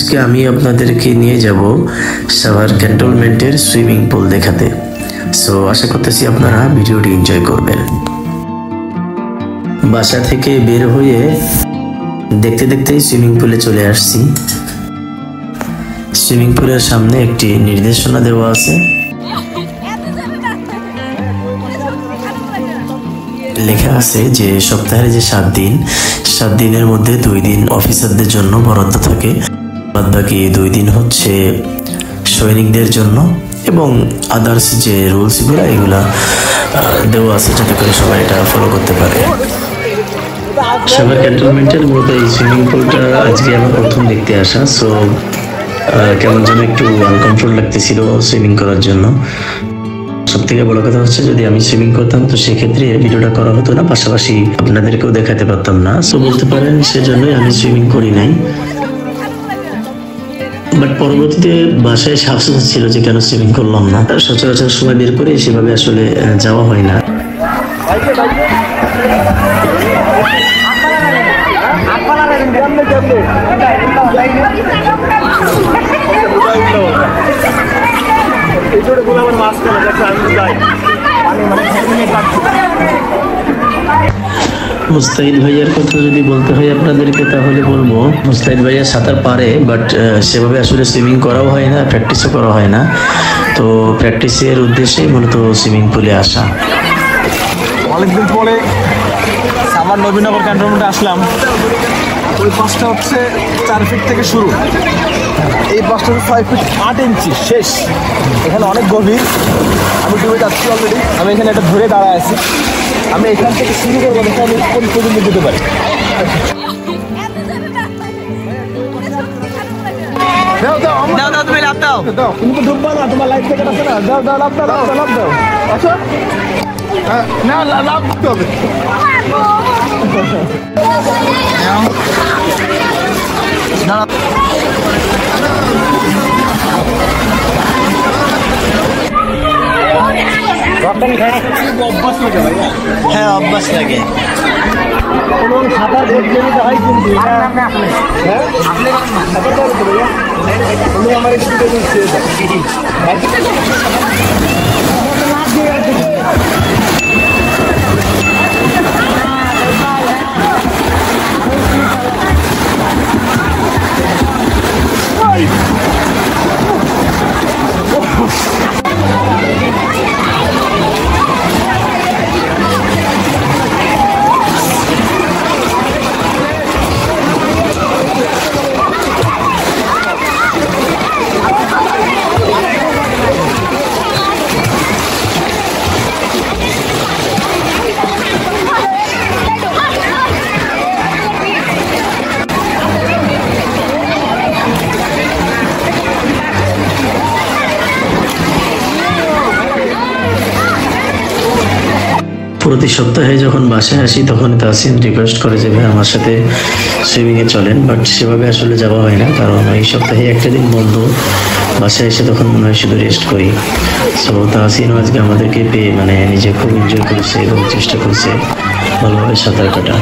আজকে আমি আপনাদেরকে নিয়ে যাব সাভার ক্যান্টনমেন্টের সুইমিং পুল দেখাতে। সো আশা করতেছি আপনারা ভিডিওটি এনজয় করবেন। বাসা থেকে বের হয়ে দেখতে দেখতেই সুইমিং পুলে চলে আসছি। সুইমিং পুলের সামনে একটি নির্দেশনা দেওয়া আছে, লেখা আছে যে সপ্তাহের যে 7 দিন, 7 দিনের মধ্যে 2 দিন অফিসারদের জন্য বরাদ্দ থাকে, বাদ বাকি 2 দিন হচ্ছে সৈনিকদের জন্য, এবং আদার্স যে রুলসগুলো এগুলা দেওয়া আছে যাতে করে সবাই এটা ফলো করতে পারে। সাভার ক্যান্টনমেন্টের মধ্যে এই সুইমিং পুলটা আজকে আমার প্রথম দেখতে আসা। সো কেমন যেন একটু আনকমফোর্ট লাগতেছিল সুইমিং করার জন্য। সব থেকে বড় কথা হচ্ছে যদি আমি সুইমিং করতাম তো সেক্ষেত্রে ভিডিওটা করা হতো না, পাশাপাশি আপনাদেরকেও দেখাতে পারতাম না। সো বলতে পারেন সেজন্যই আমি সুইমিং করি নাই। বাট পরবর্তীতে বাসায় আফসোস ছিল যে কেন সুইমিং করলাম না। সচরাচর সময় বের করে সেভাবে আসলে যাওয়া হয় না। মুস্তাহিদ ভাইয়ার কথা যদি বলতে হয় আপনাদেরকে তাহলে বলবো মুস্তাহিদ ভাইয়া সাঁতার পারে, বাট সেভাবে আসলে সুইমিং করাও হয় না, প্র্যাকটিসও করা হয় না। তো প্র্যাকটিসের উদ্দেশ্যেই মূলত সুইমিং পুলে আসা। অনেকদিন পরে সাভার নবীনগর ক্যান্টনমেন্টে আসলাম। ওই পাশটা হচ্ছে 4 ফিট থেকে শুরু, এই পাশটা হচ্ছে 6 ফিট 8 ইঞ্চি শেষ। এখানে অনেক গভীর, আমি ডুবে যাচ্ছি অলরেডি। আমি এখানে একটা ধরে দাঁড়ায় আছি, আমি এখান থেকে শুরু করবো দেখে আমি কোন পর্যন্ত যেতে পারি। তুমি লাভ দাও, তুমি তো ডুববা না, তোমার লাইফ থেকে আছে না। দাও দাও, লাভ দাও, লাভ দাও। আচ্ছা না, লাভ দিতে হবে। হ্যাঁ, অভ্যাস লাগে। সাঁতার প্রতিযোগিতা হয় কিন্তু আমার প্রতি সপ্তাহে যখন বাসায় আসি তখন তাসিন রিকোয়েস্ট করে যে ভাই আমার সাথে সুইমিংয়ে চলেন, বাট সেভাবে আসলে যাওয়া হয় না, কারণ এই সপ্তাহে একটা দিন বন্ধ। বাসায় এসে তখন মনে হয় শুধু রেস্ট করি। সো তাসিনও আজকে আমাদেরকে পেয়ে নিজে খুব এনজয় করেছে এবং চেষ্টা করছে ভালোভাবে সাঁতার কাটা।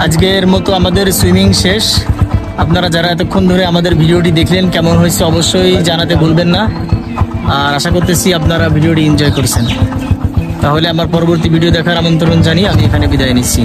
আজকের মতো আমাদের সুইমিং শেষ। আপনারা যারা এতক্ষণ ধরে আমাদের ভিডিওটি দেখলেন কেমন হয়েছে অবশ্যই জানাতে ভুলবেন না, আর আশা করতেছি আপনারা ভিডিওটি এনজয় করছেন। তাহলে আমার পরবর্তী ভিডিও দেখার আমন্ত্রণ জানিয়ে আমি এখানে বিদায় নিচ্ছি।